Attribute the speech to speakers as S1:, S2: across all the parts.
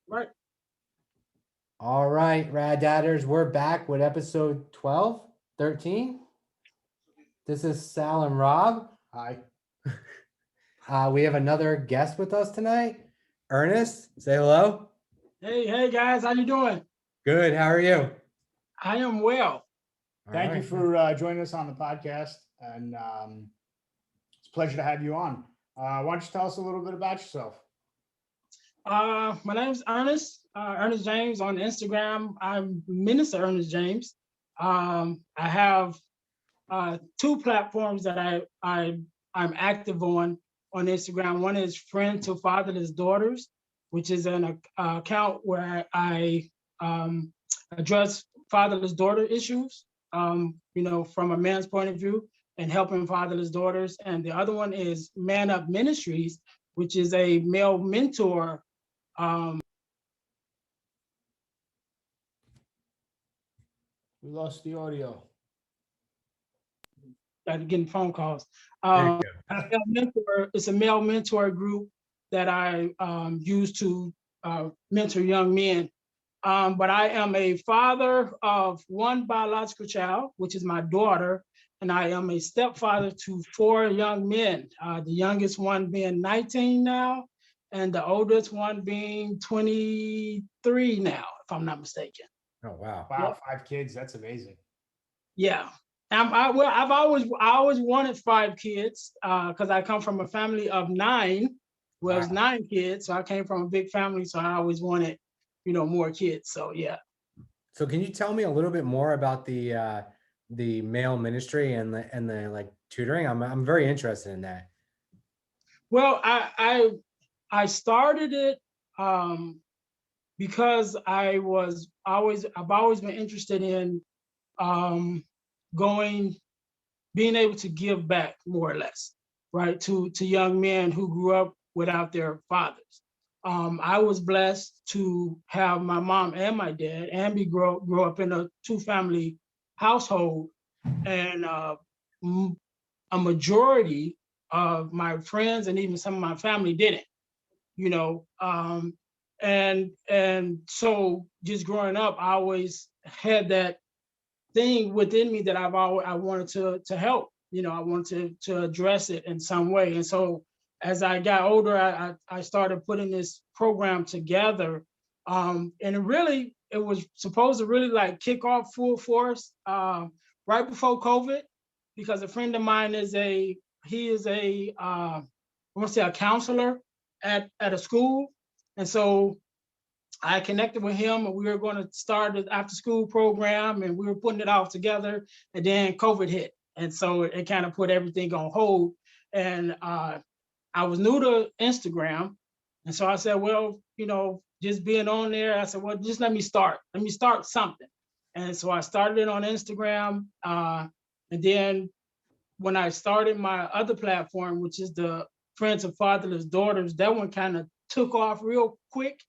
S1: Right.
S2: All right, Rad Dadders, we're back with episode 12, 13. This is Sal and Rob.
S3: Hi.
S2: We have another guest with us tonight. Ernest, say hello.
S1: Hey guys, how you doing?
S2: Good, how are you?
S1: I am well.
S2: All
S3: Thank you
S2: right.
S3: for joining us on the podcast, and it's a pleasure to have you on. Why don't you tell us a little bit about yourself?
S1: My name's Ernest James on Instagram. I'm Minister Ernest James. I have two platforms that I'm active on Instagram. One is Friend to Fatherless Daughters, which is an account where I address fatherless daughter issues, from a man's point of view and helping fatherless daughters. And the other one is Man Up Ministries, which is a male mentor.
S3: We lost the audio.
S1: Getting phone calls.
S2: There you
S1: It's a male mentor group that I use to mentor young men. But I am a father of one biological child, which is my daughter, and I am a stepfather to four young men. The youngest one being 19 now, and the oldest one being 23 now, if I'm not mistaken.
S2: go. Oh, wow.
S3: Wow,
S1: Yep.
S3: 5 kids. That's amazing.
S1: Yeah. I've always wanted five kids because I come from a family of nine. Well, it's
S3: Wow.
S1: 9 kids, so I came from a big family, so I always wanted, more kids. So yeah.
S2: So can you tell me a little bit more about the male ministry and the like tutoring? I'm very interested in that.
S1: Well, I started it because I've always been interested in um, going, being able to give back more or less, right, to young men who grew up without their fathers. I was blessed to have my mom and my dad, and grow up in a two-family household, and a majority of my friends and even some of my family didn't, you know. And so just growing up, I always had that thing within me that I wanted to help. I wanted to address it in some way. And so as I got older, I started putting this program together. And it was supposed to really like kick off full force right before COVID, because a friend of mine he is I want to say a counselor at a school. And so I connected with him, and we were going to start an after school program, and we were putting it all together. And then COVID hit. And so it kind of put everything on hold. And I was new to Instagram. And so I said, well, just being on there, I said, well, just let me start. Let me start something. And so I started it on Instagram. And then when I started my other platform, which is the Friends of Fatherless Daughters, that one kind of took off real quick.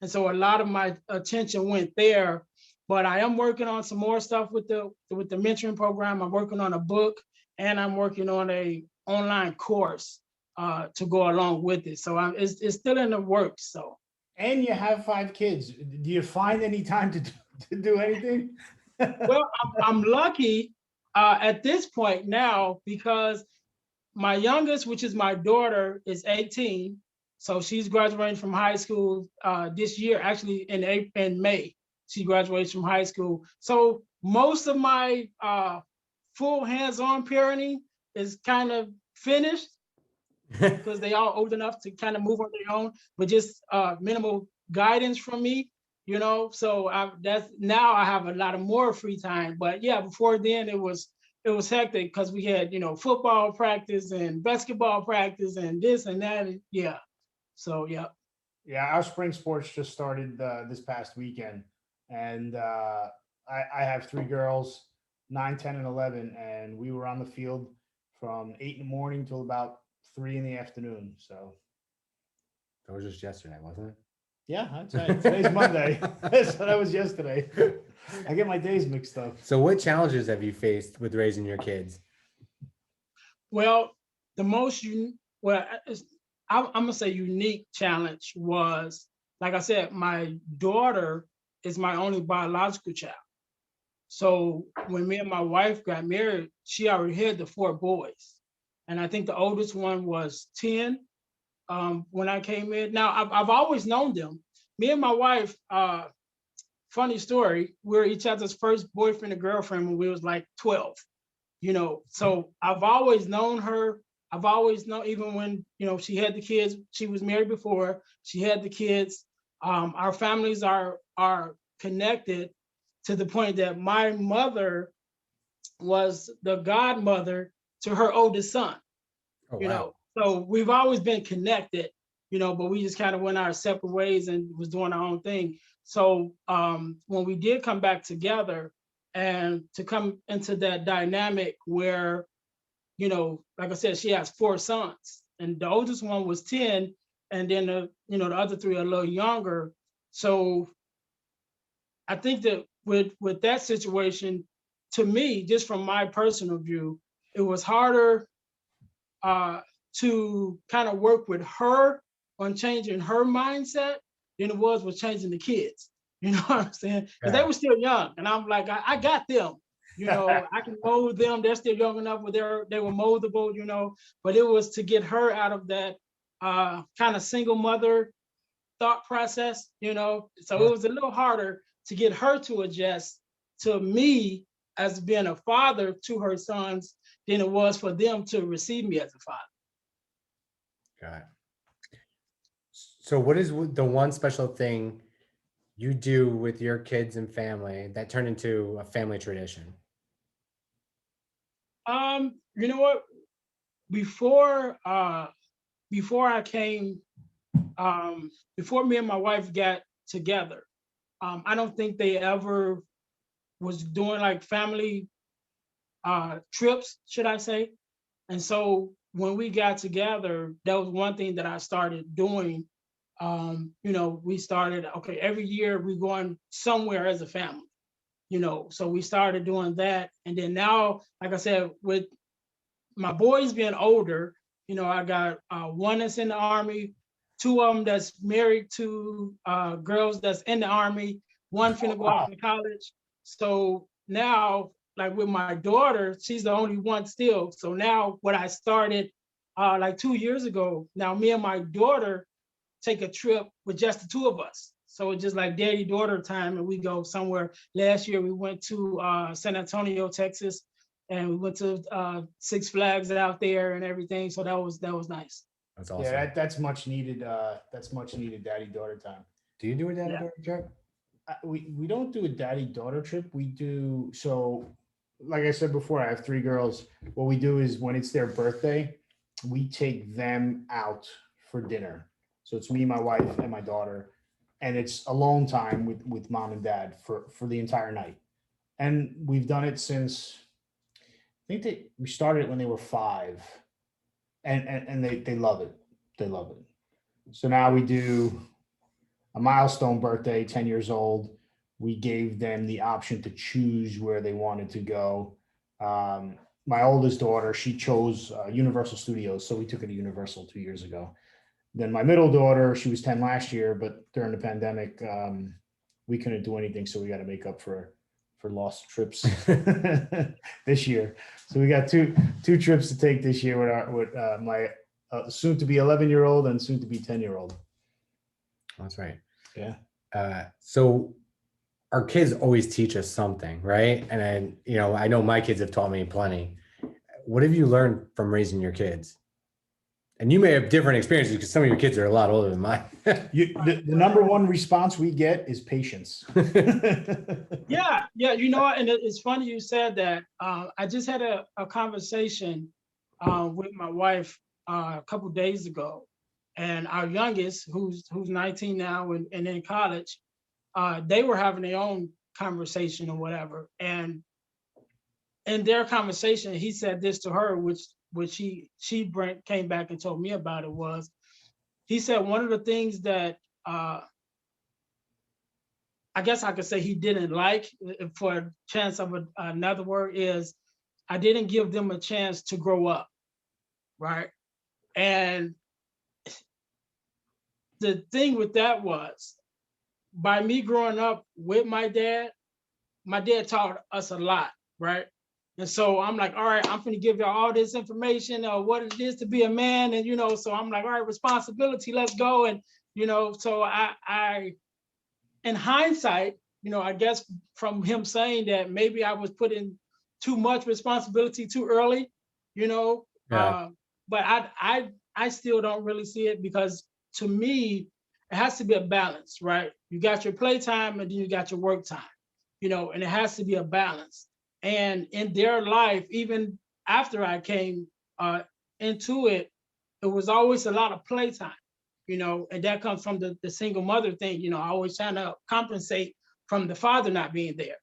S1: And so a lot of my attention went there. But I am working on some more stuff with the mentoring program. I'm working on a book, and I'm working on a online course to go along with it. So it's still in the works. So
S3: And you have 5 kids. Do you find any time to do anything?
S1: well, I'm lucky at this point now, because my youngest, which is my daughter, is 18. So she's graduating from high school this year, actually in May. She graduates from high school. So most of my full hands-on parenting is kind of finished, because they are old enough to kind of move on their own, but just minimal guidance from me, So that's now I have a lot of more free time. But yeah, before then it was hectic, because we had football practice and basketball practice and this and that. And yeah, so yeah.
S3: Yeah, our spring sports just started this past weekend, and I have 3 girls, 9, 10, and 11, and we were on the field from 8 in the morning till about 3 in the afternoon. So
S2: That was just yesterday, wasn't it?
S3: yeah, that's right. Today's Monday, so that was yesterday. I get my days mixed up.
S2: So what challenges have you faced with raising your kids?
S1: Well, the most I'm gonna say unique challenge was like I said, my daughter is my only biological child. So when me and my wife got married, she already had the 4 boys. And I think the oldest one was 10 when I came in. Now, I've always known them. Me and my wife, funny story, we're each other's first boyfriend and girlfriend when we was like 12, So I've always known her. I've always known, even when, she had the kids, she was married before, she had the kids. Our families are connected to the point that my mother was the godmother to her oldest son.
S2: Oh,
S1: you
S2: wow.
S1: know. So we've always been connected, but we just kind of went our separate ways and was doing our own thing. So when we did come back together and to come into that dynamic where, like I said, she has 4 sons and the oldest one was 10, and then the other 3 are a little younger. So I think that with that situation, to me, just from my personal view, it was harder to kind of work with her on changing her mindset than it was with changing the kids. You know what I'm saying? Because they were still young, and I'm like, I got them. I can mold them. They're still young enough where they were moldable. But it was to get her out of that kind of single mother thought process. So it was a little harder to get her to adjust to me as being a father to her sons than it was for them to receive me as a father.
S2: Got it. So what is the one special thing you do with your kids and family that turned into a family tradition?
S1: You know what? Before I came, before me and my wife got together, I don't think they ever was doing like family trips, should I say. And so when we got together, that was one thing that I started doing. We started, okay, every year we going somewhere as a family, so we started doing that. And then now, like I said, with my boys being older, I got one that's in the Army, 2 of them that's married to girls that's in the Army, one finna go off to college. So now, like with my daughter, she's the only one still. So now what I started like 2 years ago, now me and my daughter take a trip with just the 2 of us. So it's just like daddy-daughter time, and we go somewhere. Last year we went to San Antonio, Texas, and we went to Six Flags out there and everything. So that was nice.
S2: That's awesome.
S3: Yeah, that's much needed. That's much needed daddy-daughter time.
S2: Do you do a daddy-daughter trip?
S3: We don't do a daddy-daughter trip. We do, so like I said before, I have 3 girls. What we do is when it's their birthday, we take them out for dinner. So it's me, my wife, and my daughter, and it's alone time with mom and dad for the entire night. And we've done it since, I think we started it when they were 5, and they love it. They love it. So now we do a milestone birthday, 10 years old. We gave them the option to choose where they wanted to go. My oldest daughter, she chose Universal Studios, so we took her to Universal 2 years ago. Then my middle daughter, she was 10 last year, but during the pandemic, we couldn't do anything, so we got to make up for lost trips this year. So we got two trips to take this year with my soon to be 11-year-old and soon to be 10-year-old.
S2: That's right.
S3: Yeah.
S2: So our kids always teach us something, right? And I know my kids have taught me plenty. What have you learned from raising your kids? And you may have different experiences because some of your kids are a lot older than mine.
S3: The number one response we get is patience.
S1: Yeah. And it's funny you said that. I just had a conversation with my wife a couple of days ago, and our youngest, who's 19 now and in college, they were having their own conversation or whatever. And in their conversation, he said this to her, which she came back and told me about it, was he said one of the things that I guess I could say he didn't like, for a chance of another word, is I didn't give them a chance to grow up, right? And the thing with that was, by me growing up with my dad taught us a lot, right? And so I'm like, all right, I'm going to give y'all all this information of what it is to be a man. And, so I'm like, all right, responsibility, let's go. And, so I in hindsight, I guess from him saying that maybe I was putting too much responsibility too early,
S2: Yeah.
S1: but I still don't really see it, because to me, it has to be a balance, right? You got your playtime and then you got your work time, and it has to be a balance. And in their life, even after I came into it, it was always a lot of playtime, and that comes from the single mother thing, always trying to compensate from the father not being there,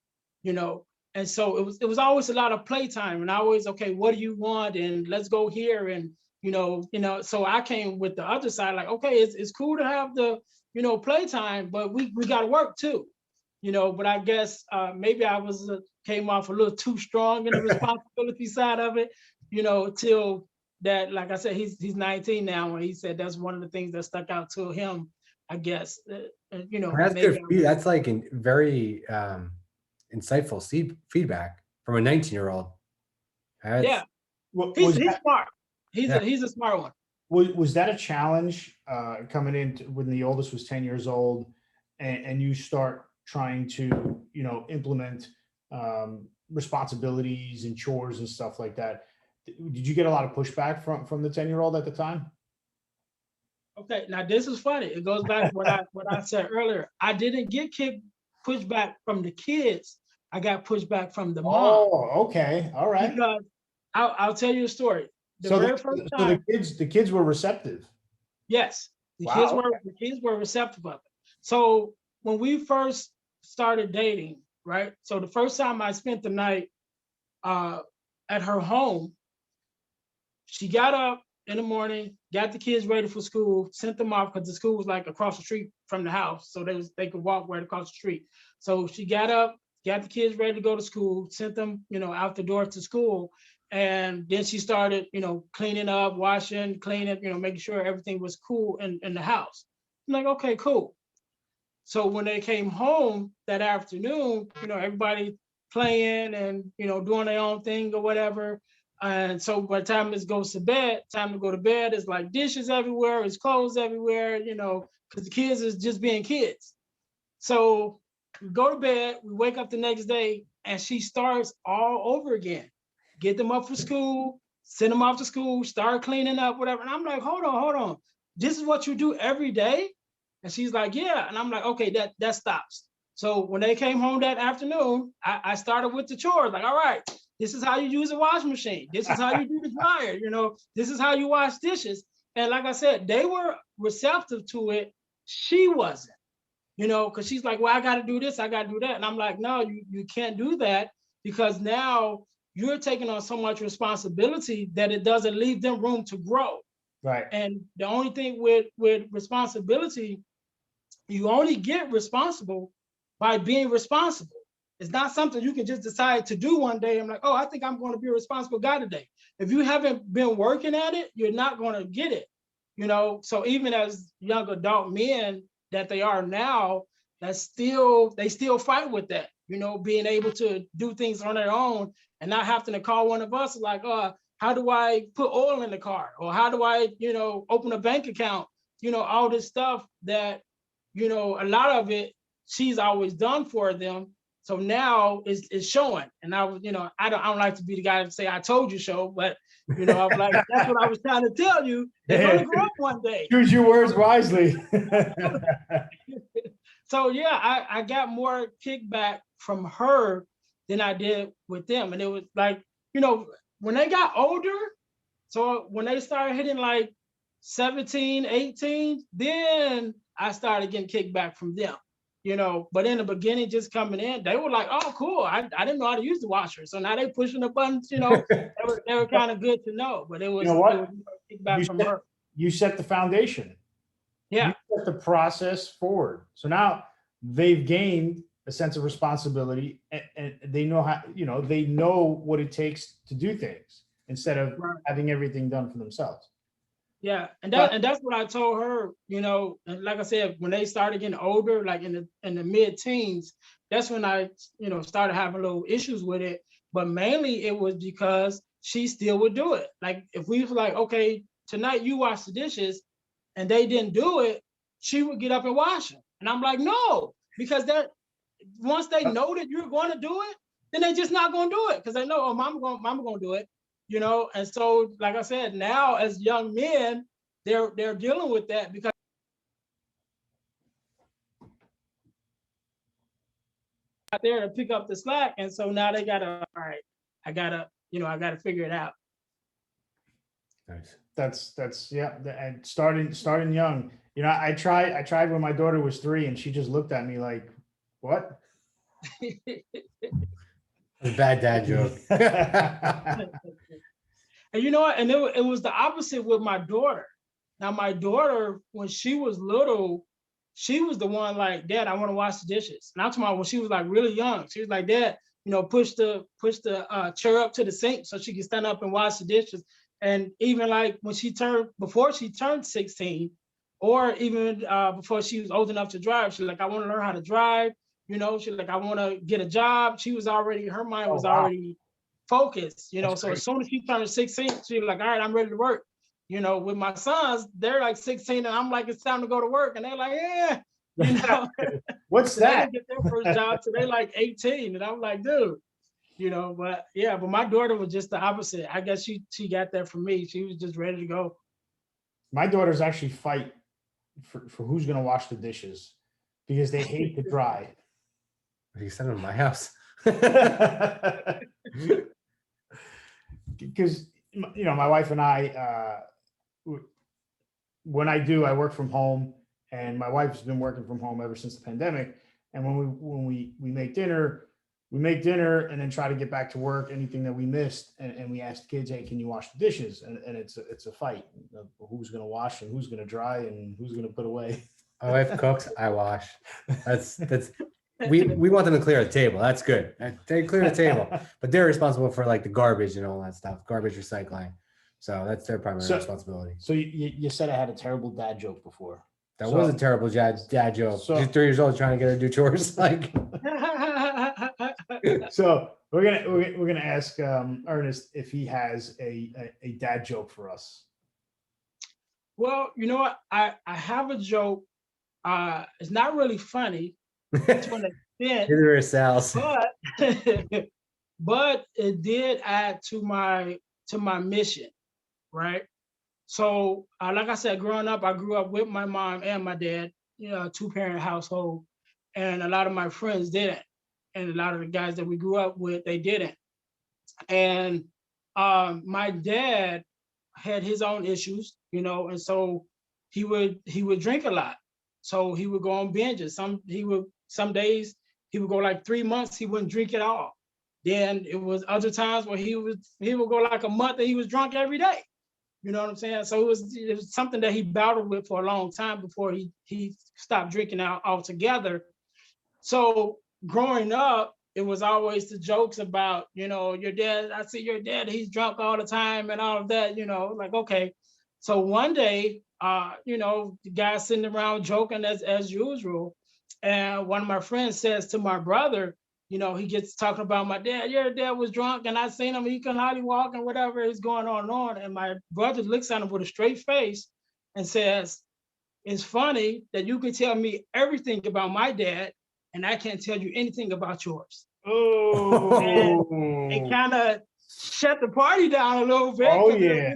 S1: you know. And so it was always a lot of playtime, and I always, okay, what do you want? And let's go here. And so I came with the other side, like, okay, it's cool to have the, playtime, but we got to work too, but I guess maybe I was came off a little too strong in the responsibility side of it, till that, like I said, he's 19 now, and he said that's one of the things that stuck out to him, I guess.
S2: That's
S1: maybe
S2: good. That's like very insightful feedback from a 19-year-old.
S1: yeah,
S3: Was
S1: he's smart.
S2: Yeah.
S1: He's a smart one.
S3: Was that a challenge coming in when the oldest was 10 years old, and you start trying to, implement responsibilities and chores and stuff like that? Did you get a lot of pushback from the 10-year-old at the time?
S1: Okay, now this is funny. It goes back to what I said earlier. I didn't get pushback from the kids. I got pushback from the mom.
S3: Oh, okay, all right.
S1: Because I'll tell you a story.
S3: So the kids were receptive.
S1: Yes, the kids were receptive of it. So when we first started dating, right? So the first time I spent the night at her home, she got up in the morning, got the kids ready for school, sent them off, because the school was like across the street from the house, so they could walk right across the street. So she got up, got the kids ready to go to school, sent them, out the door to school. And then she started, cleaning up, washing, cleaning, making sure everything was cool in the house. I'm like, okay, cool. So when they came home that afternoon, everybody playing and, doing their own thing or whatever. And so by the time it goes to bed, time to go to bed, it's like dishes everywhere, it's clothes everywhere, because the kids is just being kids. So we go to bed, we wake up the next day, and she starts all over again. Get them up for school, send them off to school, start cleaning up, whatever. And I'm like, hold on. This is what you do every day? And she's like, yeah. And I'm like, okay, that stops. So when they came home that afternoon, I started with the chores. Like, all right, this is how you use a washing machine. This is how you do the dryer. This is how you wash dishes. And like I said, they were receptive to it. She wasn't, because she's like, well, I got to do this, I got to do that. And I'm like, no, you can't do that, because now you're taking on so much responsibility that it doesn't leave them room to grow.
S3: Right.
S1: And the only thing with responsibility, you only get responsible by being responsible. It's not something you can just decide to do one day. I'm like, oh, I think I'm going to be a responsible guy today. If you haven't been working at it, you're not going to get it. So even as young adult men that they are now, they still fight with that, being able to do things on their own and not having to call one of us like, how do I put oil in the car? Or how do I, open a bank account? All this stuff that, a lot of it, she's always done for them. So now it's showing. And I was, I don't like to be the guy to say, I told you so, but, I'm like, that's what I was trying to tell you. They're going to grow up one day.
S3: Choose your words wisely.
S1: So yeah, I got more kickback from her than I did with them. And it was like, when they got older, so when they started hitting like 17, 18, then I started getting kickback from them, but in the beginning, just coming in, they were like, oh, cool. I didn't know how to use the washer. So now they pushing the buttons, they were kind of good to know, but it was, it was kickback from her.
S3: You set the foundation.
S1: Yeah.
S3: You set the process forward. So now they've gained a sense of responsibility, and they know how, they know what it takes to do things instead of having everything done for themselves.
S1: Yeah, and
S3: But
S1: that's what I told her, and like I said, when they started getting older, like in the mid-teens, that's when I, started having little issues with it. But mainly it was because she still would do it. Like if we was like, okay, tonight you wash the dishes, and they didn't do it, she would get up and wash them. And I'm like, no, because that once they know that you're going to do it, then they just not going to do it because they know, oh, mama going to do it, And so, like I said, now as young men, they're dealing with that because out there to pick up the slack, and so now they gotta, all right, I gotta figure it out.
S2: Nice.
S3: that's yeah, and starting young. I tried when my daughter was 3, and she just looked at me like, "What?"
S2: A bad dad joke.
S1: And you know what? And it was the opposite with my daughter. Now, my daughter, when she was little, she was the one like, Dad, I want to wash the dishes. And I'm talking about when she was like really young. She was like, Dad, push the chair up to the sink so she can stand up and wash the dishes. And even like when before she turned 16, or even before she was old enough to drive, she's like, I want to learn how to drive. She's like, I want to get a job. Her mind
S3: Oh
S1: was
S3: wow,
S1: already focused,
S3: that's
S1: so
S3: great.
S1: as soon as she turned 16, she was like, all right, I'm ready to work. With my sons, they're like 16 and I'm like, it's time to go to work. And they're like, yeah,
S3: What's
S1: so they
S3: that?
S1: didn't get their first job till they like 18. And I'm like, dude, but yeah, but my daughter was just the opposite. I guess she got that from me. She was just ready to go.
S3: My daughters actually fight for who's going to wash the dishes because they hate to dry.
S2: You sent him to my house.
S3: Because my wife and I, when I work from home, and my wife's been working from home ever since the pandemic. And when we make dinner, and then try to get back to work, anything that we missed, and we ask the kids, hey, can you wash the dishes? And it's a fight. Who's going to wash and who's going to dry and who's going to put away.
S2: My wife cooks, I wash. That's we want them to clear the table. That's good. They clear the table, but they're responsible for like the garbage and all that stuff, garbage recycling. So that's their primary responsibility.
S3: So you said I had a terrible dad joke before.
S2: That was a terrible dad joke. She's 3 years old trying to get her to do chores. Like,
S3: so we're gonna ask Ernest if he has a dad joke for us.
S1: Well, you know what? I have a joke. It's not really funny to an extent,
S2: neither is Sal's.
S1: but it did add to my mission, right? So, like I said, growing up, I grew up with my mom and my dad, 2-parent household, and a lot of my friends didn't, and a lot of the guys that we grew up with, they didn't. And my dad had his own issues, and so he would drink a lot. So he would go on binges. Some days he would go like 3 months, he wouldn't drink at all. Then it was other times where he would go like a month and he was drunk every day. You know what I'm saying? So it was something that he battled with for a long time before he stopped drinking out altogether. So growing up, it was always the jokes about, your dad, I see your dad, he's drunk all the time and all of that, like, okay. So one day, the guys sitting around joking as usual. And one of my friends says to my brother, he gets talking about my dad. Your dad was drunk and I seen him, he couldn't hardly walk and whatever is going on and on. And my brother looks at him with a straight face and says, it's funny that you can tell me everything about my dad and I can't tell you anything about yours.
S3: Oh,
S1: it kind of shut the party down a little bit.
S3: Oh yeah.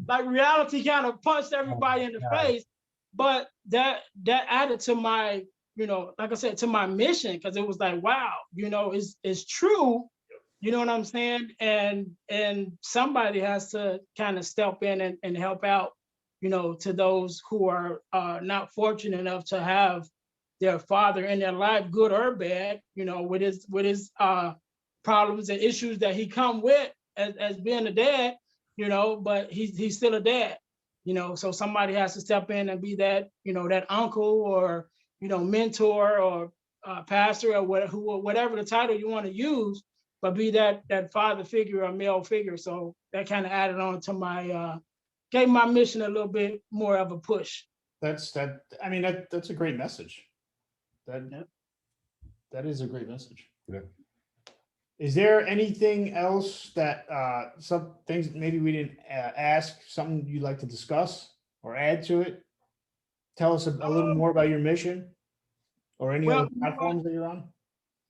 S1: Like reality kind of punched everybody in the face. But that added to my, like I said, to my mission, because it was like, wow, it's true. You know what I'm saying? And somebody has to kind of step in and help out, to those who are not fortunate enough to have their father in their life, good or bad, with his problems and issues that he come with as being a dad, but he's still a dad, so somebody has to step in and be that, that uncle or, mentor or pastor or whatever the title you want to use, but be that father figure or male figure. So that kind of added on to my gave my mission a little bit more of a push.
S3: That's a great message.
S1: Yep.
S3: That is a great message.
S2: Yeah.
S3: Is there anything else that some things maybe we didn't ask, something you'd like to discuss or add to it? Tell us a little more about your mission or any
S1: Well,
S3: other platforms that you're on.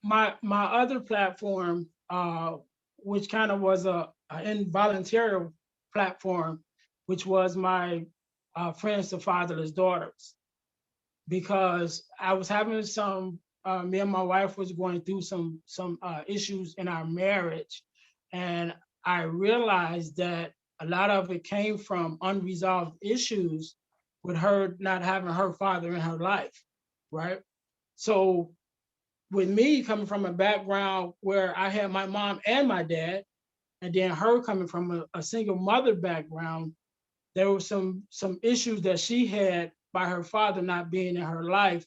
S1: My other platform, which kind of was a involuntary platform, which was my Friends to Fatherless Daughters, because I was having some, me and my wife was going through some issues in our marriage, and I realized that a lot of it came from unresolved issues with her not having her father in her life, right? So with me coming from a background where I had my mom and my dad, and then her coming from a single mother background, there were some issues that she had by her father not being in her life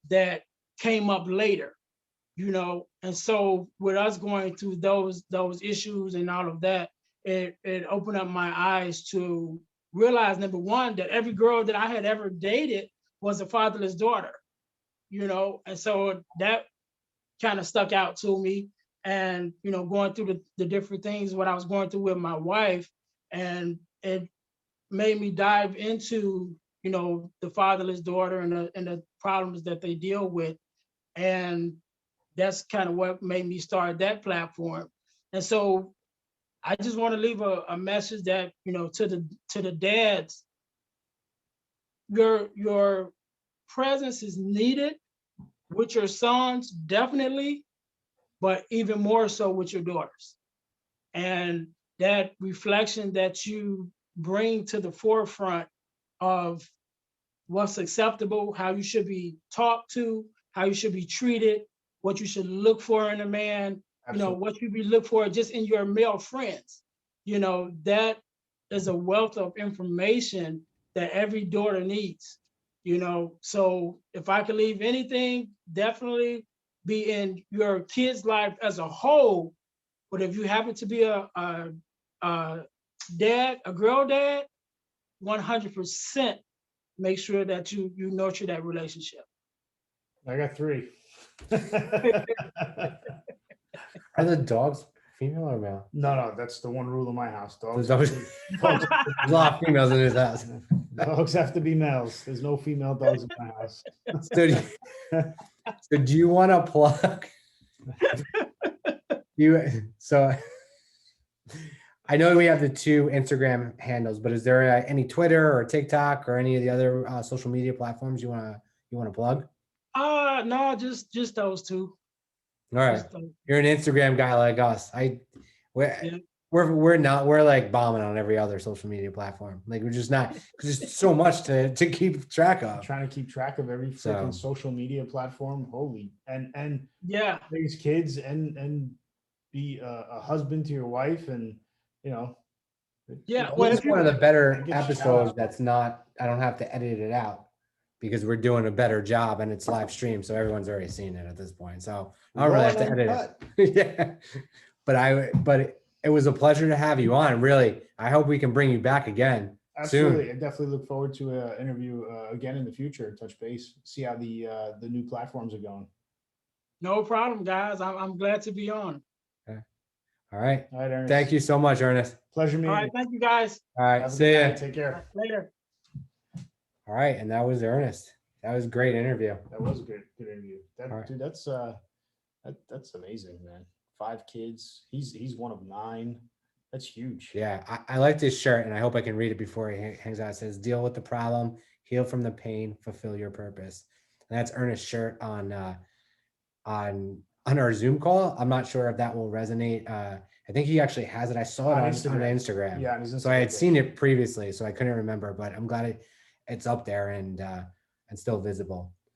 S1: that came up later, you know. And so with us going through those issues and all of that, it opened up my eyes to realize, number one, that every girl that I had ever dated was a fatherless daughter, you know. And so that kind of stuck out to me. And, you know, going through the different things, what I was going through with my wife, and it made me dive into, you know, the fatherless daughter and the problems that they deal with. And that's kind of what made me start that platform. And so I just want to leave a message that, you know, to the dads, your presence is needed with your sons, definitely, but even more so with your daughters. And that reflection that you bring to the forefront of what's acceptable, how you should be talked to, how you should be treated, what you should look for in a man, you know, what you be look for just in your male friends. You know, that is a wealth of information that every daughter needs, you know. So if I could leave anything, definitely be in your kid's life as a whole. But if you happen to be a dad, a girl dad, 100% make sure that you nurture that relationship.
S3: I got 3.
S2: Are the dogs female or male?
S3: No, that's the one rule in my house. Dogs,
S2: There's
S3: dogs,
S2: a lot of females in his house.
S3: dogs have to be males. There's no female dogs in my house.
S2: So do you want to plug? So I know we have the 2 Instagram handles, but is there any Twitter or TikTok or any of the other social media platforms you want to plug?
S1: No, just those 2.
S2: All right, you're an Instagram guy like us. We're not. We're like bombing on every other social media platform. Like we're just not. There's just so much to keep track of.
S3: I'm trying to keep track of every freaking social media platform. Holy and
S1: yeah,
S3: raise kids and be a husband to your wife, and you know.
S1: Yeah,
S2: well, it's one of the better episodes that's not. I don't have to edit it out because we're doing a better job and it's live stream, so everyone's already seen it at this point. So I don't really have to edit it. Yeah, but it was a pleasure to have you on. Really, I hope we can bring you back again.
S3: Absolutely,
S2: soon.
S3: I definitely look forward to an interview again in the future. Touch base, see how the new platforms are going.
S1: No problem, guys. I'm glad to be on.
S2: Okay. All right.
S3: All right, Ernest.
S2: Thank you so much, Ernest.
S3: Pleasure meeting you.
S1: All right, thank you, guys.
S2: All right, see ya.
S3: Take care.
S1: Later.
S2: All right, and that was Ernest. That was a great interview.
S3: That was a good interview.
S2: Right.
S3: Dude, that's amazing, man. 5 kids. He's one of 9. That's huge.
S2: Yeah, I like this shirt, and I hope I can read it before he hangs out. It says, "Deal with the problem, heal from the pain, fulfill your purpose." And that's Ernest's shirt on our Zoom call. I'm not sure if that will resonate. I think he actually has it. I saw it on Instagram.
S3: Yeah, on his Instagram.
S2: So I had seen it previously, so I couldn't remember, but I'm glad it's up there and still visible.